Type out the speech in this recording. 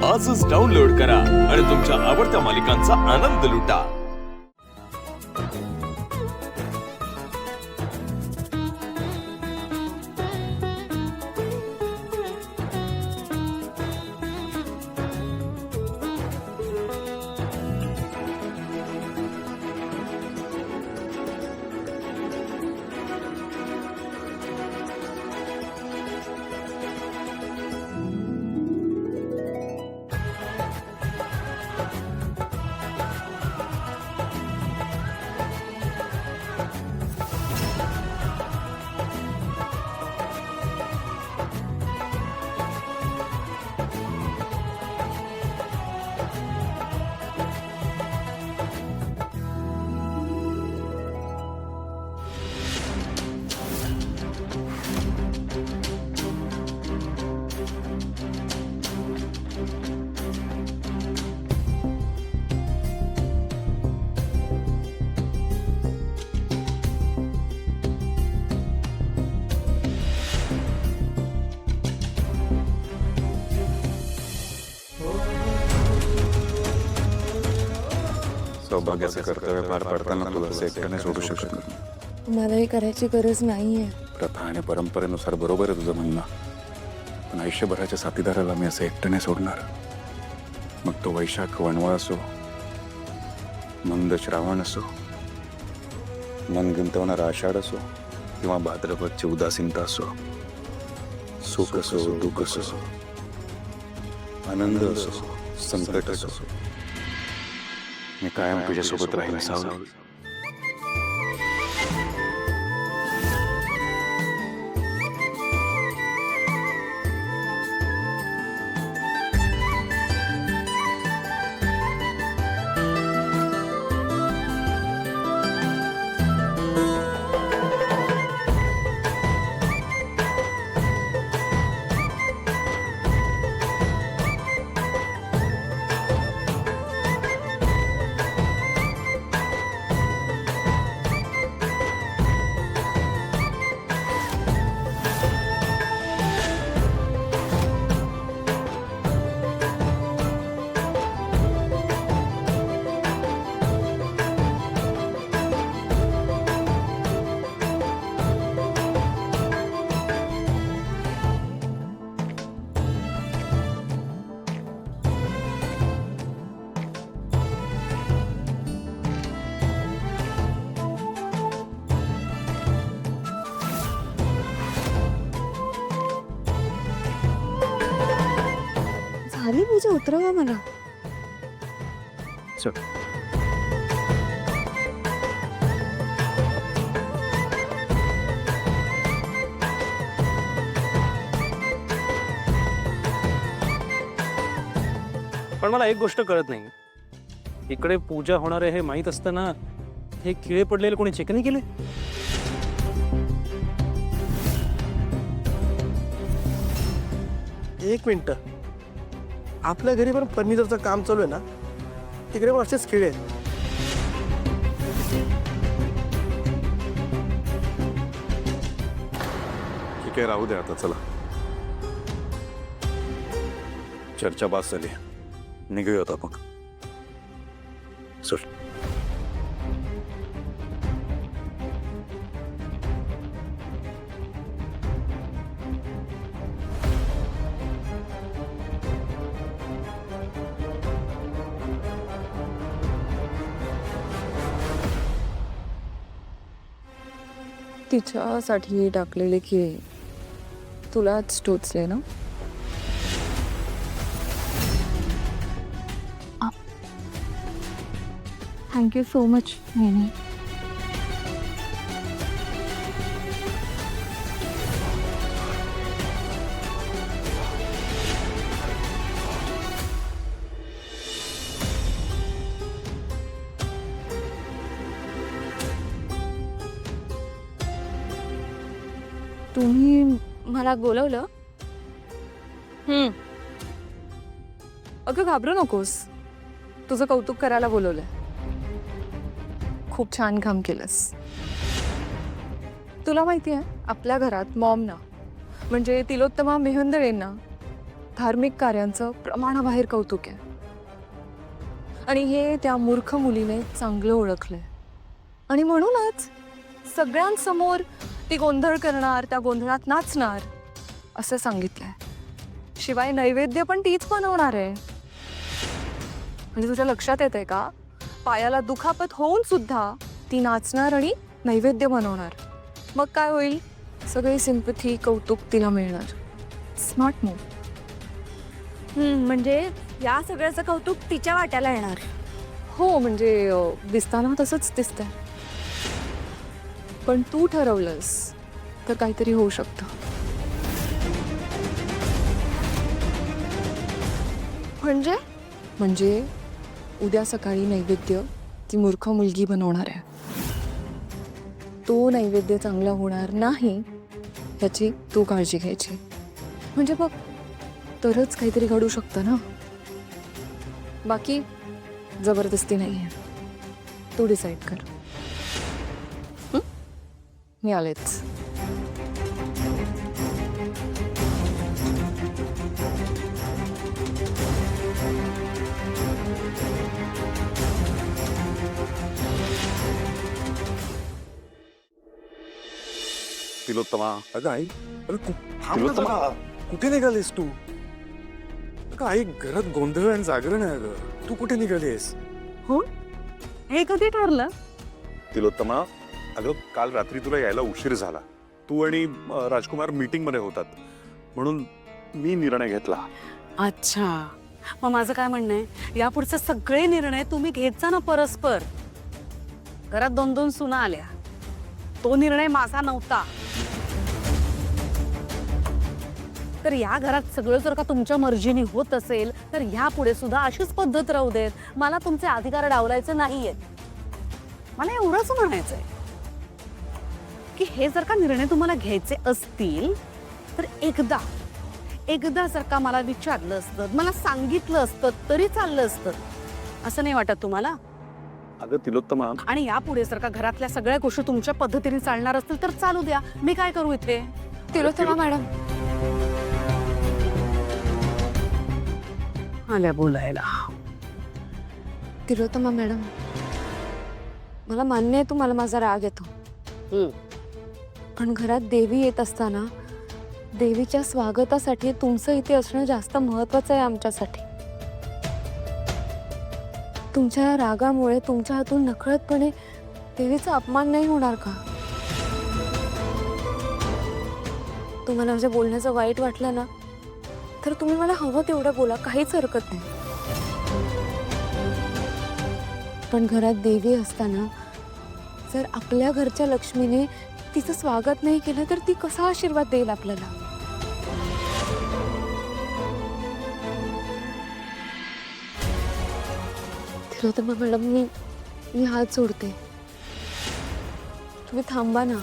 आजच डाउनलोड करा आणि तुमच्या आवडत्या मालिकांचा आनंद लुटा। सौभाग्याचं कर्तव्य पार पाडताना तुला असं एकट्याने सोडू शकत नाही। मला हे करायची गरज नाहीये। प्रथा आणि परंपरेनुसार बरोबर आहे तुझं म्हणणं, पण आयुष्यभराच्या साथीदाराला मी असं एकट्याने सोडणार? मग तो वैशाख वणवा असो, मंद श्रावण असो, मन गुंतवणारा आषाढ असो, किंवा भाद्रपदची उदासीनता असो, सुख असो दुःख असो, आनंद असो संकट असो, मी कायम तुझ्यासोबत राहीन सावली। झाली पूजा, उतरवा मला। चल पण मला एक गोष्ट कळत नाही, इकडे पूजा होणार आहे हे माहित असताना हे किळे पडलेले कोणी चेक नाही केले? एक मिनिट, आपल्या घरी पण फर्निचरचं काम चालू आहे ना, तिकडे पण असेच खिळे आहेत। ठीक आहे, राहू दे आता, चला चर्चा बास झाली, निघूयात आपण। चल तिच्यासाठी टाकलेले की तुलाच टोचले ना? Thank you so much Naini. तुम्ही मला बोलवलं? अगं घाबरू नकोस, तुझं कौतुक करायला बोलवलंय। खूप छान काम केलंस। तुला माहिती आहे आपल्या घरात मॉम ना, म्हणजे तिलोत्तमा मेहंदळेंना धार्मिक कार्यांचं प्रमाणाबाहेर कौतुक आहे आणि हे त्या मूर्ख मुलीने चांगलं ओळखलंय आणि म्हणूनच सगळ्यांसमोर ती गोंधळ करणार, त्या गोंधळात नाचणार असं सांगितलंय. शिवाय नैवेद्य पण तीच बनवणार आहे. म्हणजे तुझ्या लक्षात येतंय का, पायाला दुखापत होऊन सुद्धा ती नाचणार आणि नैवेद्य बनवणार. मग काय होईल, सगळी सिंपथी कौतुक तिला मिळणार. Smart move. म्हणजे या सगळ्याचं कौतुक तिच्या वाट्याला येणार. हो म्हणजे दिसताना तसंच दिसतंय, पण तू ठरवलंस तर काहीतरी होऊ शकतं. म्हणजे म्हणजे उद्या सकाळी नैवेद्य ती मूर्ख मुलगी बनवणार आहे. तो नैवेद्य चांगला होणार नाही ह्याची तू काळजी घ्यायची. म्हणजे बघ, तरच काहीतरी घडू शकतं ना. बाकी जबरदस्ती नाही आहे, तू डिसाईड कर. मी आलेच. तिलोत्तमा, अगं आई, अगं तिलोत्तमा, कुठे निघालीस तू? अगं आई, घरात गोंधळ आणि जागरण आहे. अगं तू कुठे निघालीस? हे कधी ठरलं? तिलोत्तमा, अगं काल रात्री तुला यायला उशीर झाला. तू आणि राजकुमार मीटिंग मध्ये होतात म्हणून मी निर्णय घेतला. अच्छा, मग माझं काय म्हणणं आहे, यापुढचे सगळे निर्णय तुम्ही घेत जा ना परस्पर. घरात 2-2 सुना आल्या, तो निर्णय माझा नव्हता. तर या घरात सगळं जर का तुमच्या मर्जीने होत असेल तर यापुढे सुद्धा अशीच पद्धत राहू देत. मला तुमचे अधिकार डावलायचे नाहीयेत. मला एवढंच म्हणायचंय की हे जर का निर्णय तुम्हाला घ्यायचे असतील तर एकदा जर का मला विचारलं असतं, मला सांगितलं असतं तरी चाललं असतं. असं नाही वाटत तुम्हाला? अगं तिलोत्तमा, आणि यापुढे जर का घरातल्या सगळ्या गोष्टी तुमच्या पद्धतीने चालणार असतील तर चालू द्या. मी काय करू इथे? तिलोत्तमा मॅडम, आल्या बोलायला. तिलोत्तमा मॅडम, मला मान्य आहे तुम्हाला माझा राग येतो, पण घरात देवी येत असताना देवीच्या स्वागतासाठी तुमचं इथे असणं जास्त महत्वाचं आहे आमच्यासाठी. तुमच्या या रागामुळे तुमच्या हातून नकळतपणे देवीचा अपमान नाही होणार का? तुम्हाला माझ्या बोलण्याचं वाईट वाटलं ना तर तुम्ही मला हवं तेवढं बोला, काहीच हरकत नाही. पण घरात देवी असताना जर आपल्या घरच्या लक्ष्मीने तिचं स्वागत नाही केलं तर ती कसा आशीर्वाद देईल आपल्याला? तिलोत्तमा मॅडम, मी हात सोडते. तुम्ही थांबा ना.